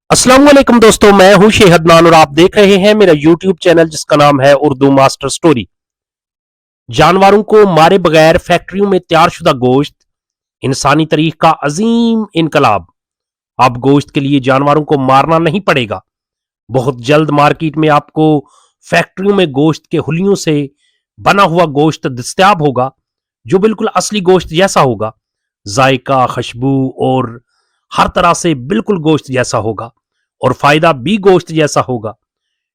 अस्सलाम वालेकुम दोस्तों, मैं हूं शेहदनान और आप देख रहे हैं मेरा यूट्यूब चैनल जिसका नाम है उर्दू मास्टर स्टोरी। जानवरों को मारे बगैर फैक्ट्रियों में तैयार शुदा गोश्त, इंसानी तारीख का अजीम इनकलाब। अब गोश्त के लिए जानवरों को मारना नहीं पड़ेगा। बहुत जल्द मार्केट में आपको फैक्ट्रियों में गोश्त के हुलियों से बना हुआ गोश्त दस्तयाब होगा, जो बिल्कुल असली गोश्त जैसा होगा। जायका, खुशबू और हर तरह से बिल्कुल गोश्त जैसा होगा और फायदा भी गोश्त जैसा होगा।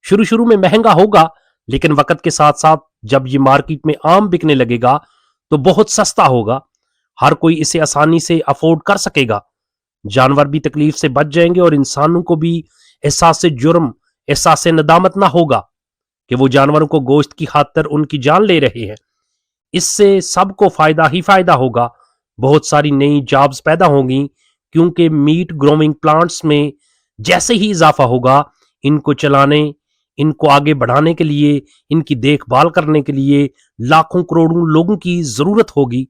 शुरू शुरू में महंगा होगा, लेकिन वक्त के साथ साथ जब ये मार्केट में आम बिकने लगेगा तो बहुत सस्ता होगा। हर कोई इसे आसानी से अफोर्ड कर सकेगा। जानवर भी तकलीफ से बच जाएंगे और इंसानों को भी एहसास जुर्म, एहसास नदामत ना होगा कि वो जानवरों को गोश्त की खातिर उनकी जान ले रहे हैं। इससे सबको फायदा ही फायदा होगा। बहुत सारी नई जॉब्स पैदा होंगी, क्योंकि मीट ग्रोइंग प्लांट्स में जैसे ही इजाफा होगा, इनको चलाने, इनको आगे बढ़ाने के लिए, इनकी देखभाल करने के लिए लाखों करोड़ों लोगों की जरूरत होगी,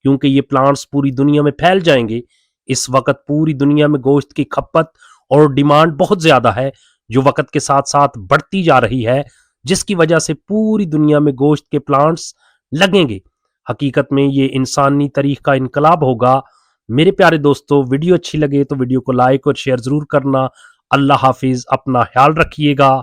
क्योंकि ये प्लांट्स पूरी दुनिया में फैल जाएंगे। इस वक्त पूरी दुनिया में गोश्त की खपत और डिमांड बहुत ज्यादा है, जो वक्त के साथ साथ बढ़ती जा रही है, जिसकी वजह से पूरी दुनिया में गोश्त के प्लांट्स लगेंगे। हकीकत में ये इंसानी तारीख का इनकलाब होगा। मेरे प्यारे दोस्तों, वीडियो अच्छी लगे तो वीडियो को लाइक और शेयर जरूर करना। अल्लाह हाफिज, अपना ख्याल रखिएगा।